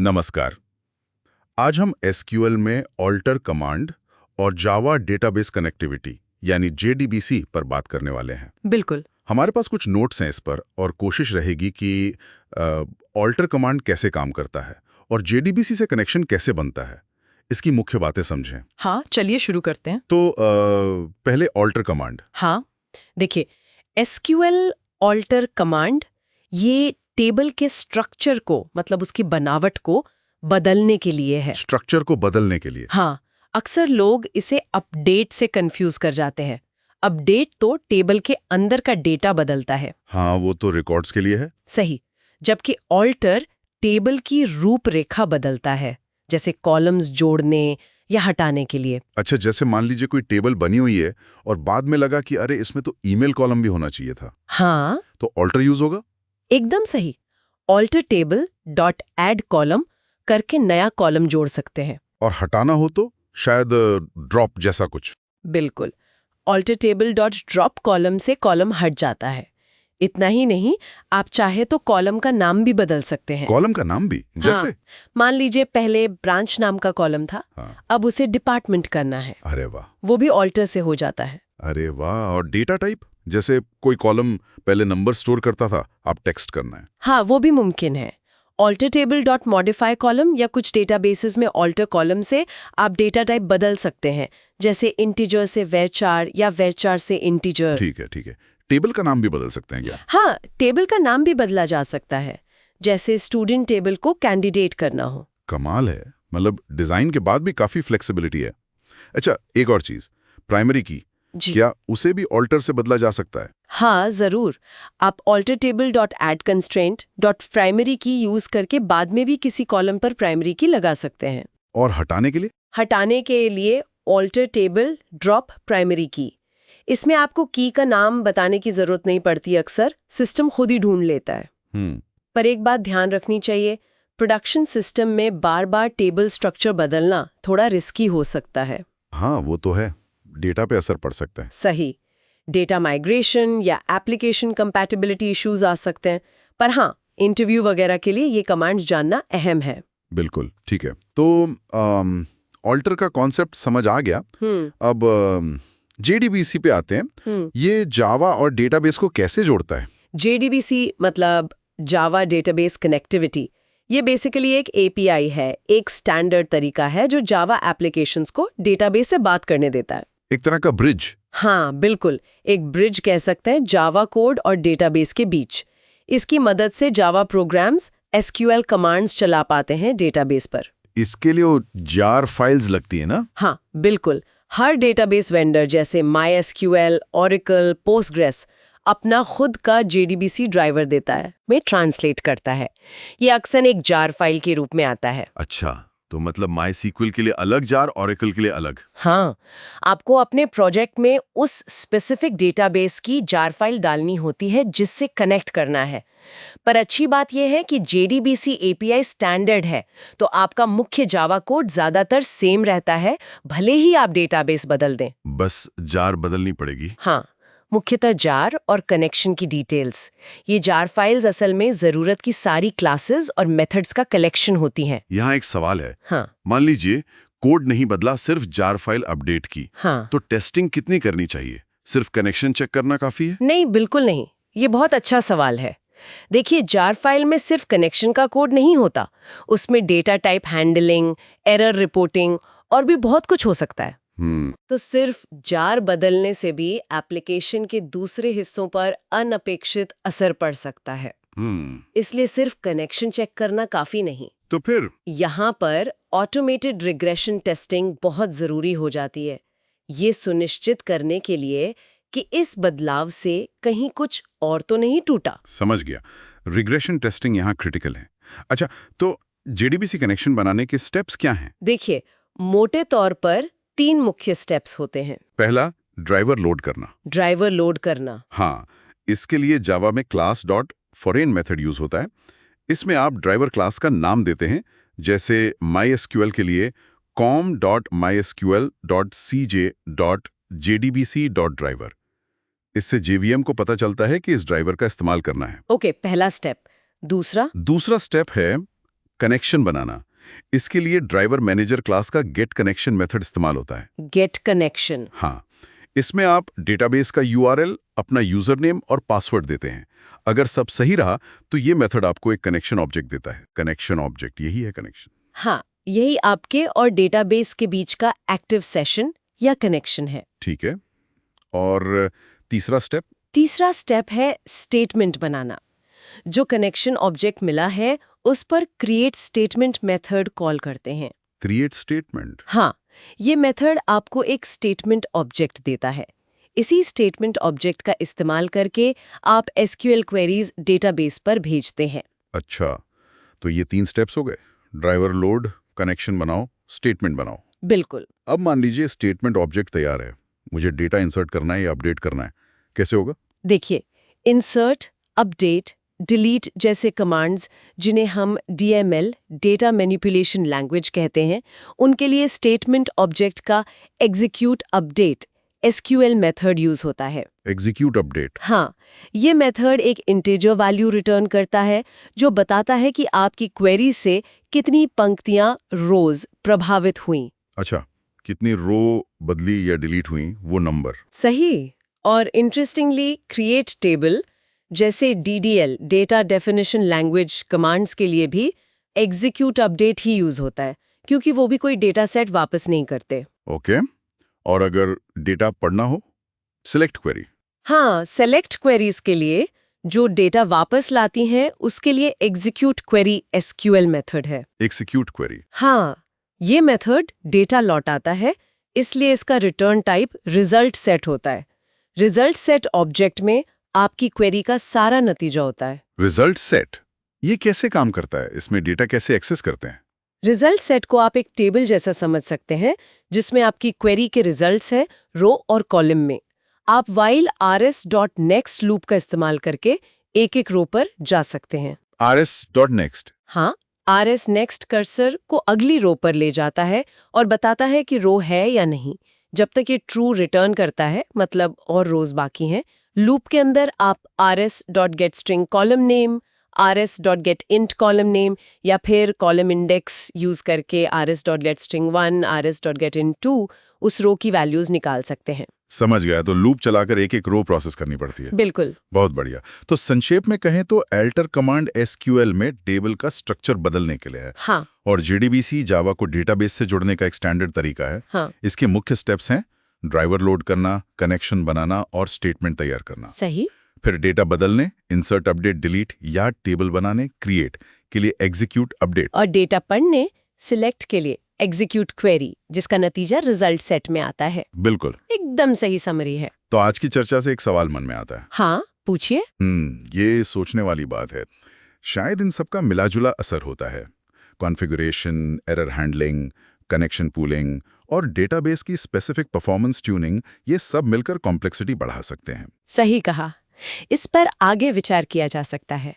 नमस्कार। आज हम एसक्यूएल में ऑल्टर कमांड और जावा डेटाबेस कनेक्टिविटी यानी जेडीबीसी पर बात करने वाले हैं। बिल्कुल। हमारे पास कुछ नोट्स हैं इस पर और कोशिश रहेगी कि ऑल्टर कमांड कैसे काम करता है और जेडीबीसी से कनेक्शन कैसे बनता है, इसकी मुख्य बातें समझें। हाँ, चलिए शुरू करते हैं। तो पहले ऑल्टर कमांड। हाँ, देखिए, एसक्यूएल ऑल्टर कमांड ये टेबल के स्ट्रक्चर को, मतलब उसकी बनावट को बदलने के लिए है। स्ट्रक्चर को बदलने के लिए। हाँ, अक्सर लोग इसे अपडेट से कंफ्यूज कर जाते हैं। अपडेट तो टेबल के अंदर का डेटा बदलता है। हाँ, वो तो रिकॉर्ड्स के लिए है। सही। जबकि ऑल्टर टेबल की रूपरेखा बदलता है, जैसे कॉलम्स जोड़ने या हटाने के लिए। अच्छा, जैसे मान लीजिए कोई टेबल बनी हुई है और बाद में लगा कि अरे इसमें तो ईमेल कॉलम भी होना चाहिए था, हाँ, तो ऑल्टर यूज होगा। एकदम सही। Alter table dot add column करके नया कॉलम जोड़ सकते हैं। और हटाना हो तो शायद ड्रॉप जैसा कुछ। बिल्कुल, alter table dot drop column से कॉलम हट जाता है। इतना ही नहीं, आप चाहे तो कॉलम का नाम भी बदल सकते हैं। कॉलम का नाम भी जैसे? हाँ, मान लीजिए पहले ब्रांच नाम का कॉलम था, हाँ। अब उसे डिपार्टमेंट करना है, अरे वाह। वो भी ऑल्टर से हो जाता है। अरे वाह। और डेटा टाइप, जैसे कोई कॉलम पहले नंबर स्टोर करता था, अब टेक्स्ट करना है। हाँ, वो भी मुमकिन है। Alter table dot modify column या कुछ डेटाबेसेस में ऑल्टर कॉलम से आप डेटा टाइप बदल सकते हैं, जैसे इंटीजर से वेरचार या वेरचार से इंटीजर। ठीक है, ठीक है। टेबल का नाम भी बदल सकते हैं क्या? हाँ, टेबल का नाम भी बदला जा सकता है, जैसे स्टूडेंट टेबल को कैंडिडेट करना हो। कमाल है। मतलब डिजाइन के बाद भी काफी फ्लेक्सिबिलिटी है। अच्छा, एक और चीज, प्राइमरी की, जी। क्या उसे भी ऑल्टर से बदला जा सकता है? हाँ, जरूर। आप alter table dot add constraint dot primary key use करके बाद में भी किसी कॉलम पर प्राइमरी की लगा सकते हैं। और हटाने के लिए? हटाने के लिए ऑल्टर टेबल ड्रॉप प्राइमरी की। इसमें आपको की का नाम बताने की जरूरत नहीं पड़ती, अक्सर सिस्टम खुद ही ढूंढ लेता है। पर एक बात ध्यान रखनी चाहिए, प्रोडक्शन सिस्टम में बार बार टेबल स्ट्रक्चर बदलना थोड़ा रिस्की हो सकता है। हाँ, वो तो है। डेटा पे असर पड़ सकता है। सही। डेटा माइग्रेशन या एप्लीकेशन कंपैटिबिलिटी इश्यूज आ सकते हैं, पर हाँ, इंटरव्यू वगैरह के लिए ये कमांड्स जानना अहम है। बिल्कुल, ठीक है। तो ऑल्टर का कॉन्सेप्ट समझ आ गया। अब जेडीबीसी पे आते हैं। ये जावा और डेटाबेस को कैसे जोड़ता है? जेडीबीसी मतलब जावा डेटाबेस कनेक्टिविटी। ये बेसिकली एक एपीआई है, एक स्टैंडर्ड तरीका है जो जावा एप्लीकेशंस को डेटाबेस से बात करने देता है। एक तरह का ब्रिज। हाँ, बिल्कुल, एक ब्रिज कह सकते हैं जावा कोड और डेटाबेस के बीच। इसकी मदद से जावा प्रोग्राम्स एसक्यूएल कमांड्स चला पाते हैं डेटाबेस पर। इसके लिए वो जार फाइल्स लगती है ना? हाँ, बिल्कुल। हर डेटाबेस वेंडर जैसे MySQL, Oracle, Postgres अपना खुद का जेडीबीसी ड्राइवर देता है, में ट्रांसलेट करता है। ये अक्सर एक जार फाइल के रूप में आता है। अच्छा, तो मतलब MySQL के लिए अलग जार, Oracle के लिए अलग। हाँ, आपको अपने प्रोजेक्ट में उस स्पेसिफिक डेटाबेस की जार फाइल डालनी होती है जिससे कनेक्ट करना है। पर अच्छी बात यह है कि जेडीबीसी एपीआई स्टैंडर्ड है, तो आपका मुख्य जावा कोड ज्यादातर सेम रहता है, भले ही आप डेटाबेस बदल दें। बस जार बदलनी पड़ेगी। हाँ, मुख्यतः जार और कनेक्शन की डिटेल्स। ये जार फाइल्स असल में जरूरत की सारी क्लासेस और मेथड्स का कलेक्शन होती हैं। यहाँ एक सवाल है। हाँ। मान लीजिए कोड नहीं बदला, सिर्फ जार फाइल अपडेट की। हाँ। तो टेस्टिंग कितनी करनी चाहिए? सिर्फ कनेक्शन चेक करना काफी है? नहीं, बिल्कुल नहीं। ये बहुत अच्छा सवाल है। देखिए, जार फाइल में सिर्फ कनेक्शन का कोड नहीं होता, उसमें data type handling, error reporting और भी बहुत कुछ हो सकता है। तो सिर्फ जार बदलने से भी एप्लीकेशन के दूसरे हिस्सों पर अनपेक्षित असर पड़ सकता है। इसलिए सिर्फ कनेक्शन चेक करना काफी नहीं। तो फिर यहाँ पर ऑटोमेटेड रिग्रेशन टेस्टिंग बहुत जरूरी हो जाती है, ये सुनिश्चित करने के लिए कि इस बदलाव से कहीं कुछ और तो नहीं टूटा। समझ गया। रिग्रेशन टेस्टिंग यहाँ क्रिटिकल है। अच्छा, तो जेडीबीसी कनेक्शन बनाने के स्टेप्स क्या हैं? देखिए, मोटे तौर पर 3 मुख्य स्टेप्स होते हैं। पहला, ड्राइवर लोड करना। ड्राइवर लोड करना। हाँ, इसके लिए जावा में class dot foreign method use होता है। इसमें आप ड्राइवर क्लास का नाम देते हैं, जैसे MySQL के लिए com.mysql.cj.jdbc.driver। इससे जेवीएम को पता चलता है कि इस ड्राइवर का इस्तेमाल करना है। ओके, पहला स्टेप। दूसरा स्टेप है कनेक्शन बनाना, इसके लिए ड्राइवर मैनेजर क्लास का गेट कनेक्शन मेथड इस्तेमाल होता है। Get connection. हाँ, इसमें आप डेटाबेस का URL, अपना यूजर नेम और पासवर्ड देते हैं। अगर सब सही रहा तो ये मेथड आपको एक कनेक्शन ऑब्जेक्ट देता है। कनेक्शन ऑब्जेक्ट यही है कनेक्शन। हाँ, यही आपके और डेटाबेस के बीच का एक्टिव सेशन या कनेक्शन है। ठीक है। और तीसरा स्टेप? तीसरा स्टेप है स्टेटमेंट बनाना। जो कनेक्शन ऑब्जेक्ट मिला है उस पर क्रिएट स्टेटमेंट मेथड कॉल करते हैं। Create statement? हाँ, ये मेथड आपको एक स्टेटमेंट ऑब्जेक्ट देता है। इसी स्टेटमेंट ऑब्जेक्ट का इस्तेमाल करके आप SQL क्वेरीज डेटाबेस पर भेजते हैं। अच्छा, तो ये 3 स्टेप्स हो गए। ड्राइवर लोड, कनेक्शन बनाओ, स्टेटमेंट बनाओ। बिल्कुल। अब मान लीजिए स्टेटमेंट ऑब्जेक्ट तैयार है, मुझे डेटा इंसर्ट करना है या अपडेट करना है, कैसे होगा? देखिए, इंसर्ट, अपडेट, डिलीट जैसे कमांड्स, जिन्हें हम DML डेटा मैनिपुलेशन लैंग्वेज कहते हैं, उनके लिए स्टेटमेंट ऑब्जेक्ट का execute update SQL method use होता है। Execute update? हाँ, ये मेथड एक इंटीजर वैल्यू रिटर्न करता है जो बताता है कि आपकी क्वेरी से कितनी पंक्तियां, रोज प्रभावित हुईं। अच्छा, कितनी रो बदली या डिलीट हुई, वो नंबर। सही। और इंटरेस्टिंगली क्रिएट टेबल जैसे DDL data definition language commands के लिए भी एग्जीक्यूट अपडेट ही यूज होता है, क्योंकि वो भी कोई डेटा सेट वापस नहीं करते। ओके। और अगर डेटा पढ़ना हो, सिलेक्ट क्वेरी? हाँ, सेलेक्ट क्वेरीज के लिए जो डेटा वापस लाती हैं उसके लिए एग्जीक्यूट क्वेरी SQL मेथड है। Execute query? हाँ, ये मेथड डेटा लौटाता है, इसलिए इसका रिटर्न टाइप रिजल्ट सेट होता है। रिजल्ट सेट ऑब्जेक्ट में आपकी क्वेरी का सारा नतीजा होता है। रिजल्ट सेट, ये कैसे काम करता है? इसमें डेटा कैसे एक्सेस करते हैं? रिजल्ट सेट को आप एक टेबल जैसा समझ सकते हैं, जिसमें आपकी क्वेरी के रिजल्ट्स हैं रो और कॉलम में। आप while rs.next लूप का इस्तेमाल करके एक-एक रो पर जा सकते हैं। rs.next? हाँ, rs next कर्सर को अगली रो पर ले जाता है और बताता है कि रो है या नहीं। जब तक ये ट्रू रिटर्न करता है, मतलब और रोज बाकी हैं, लूप के अंदर आप rs.getString column name, rs.getInt column name या फिर कॉलम इंडेक्स यूज करके rs.getString1, rs.getInt2 उस रो की वैल्यूज निकाल सकते हैं। समझ गया, तो लूप चलाकर एक-एक रो प्रोसेस करनी पड़ती है। बिल्कुल। बहुत बढ़िया। तो संक्षेप में कहें तो alter कमांड SQL में टेबल का स्ट्रक्चर बदलने के लिए है। हाँ। और JDBC जावा को डेटाबेस से जुड़ने का एक स्टैंडर्ड तरीका है। हाँ। इसके मुख्य स्टेप्स हैं ड्राइवर लोड करना, कनेक्शन बनाना और स्टेटमेंट तैयार करना। सही। फिर डेटा बदलने, इंसर्ट, अपडेट, डिलीट या टेबल बनाने, क्रिएट के लिए एग्जीक्यूट अपडेट, और डेटा पढ़ने, सिलेक्ट के लिए एग्जीक्यूट क्वेरी, जिसका नतीजा रिजल्ट सेट में आता है। बिल्कुल एकदम सही समरी है। तो आज की चर्चा से एक सवाल मन में आता है। हाँ, पूछिए। ये सोचने वाली बात है। शायद इन सबका मिलाजुला असर होता है। Configuration, error handling, connection pooling और डेटाबेस की स्पेसिफिक परफॉर्मेंस ट्यूनिंग, ये सब मिलकर कॉम्प्लेक्सिटी बढ़ा सकते हैं। सही कहा। इस पर आगे विचार किया जा सकता है।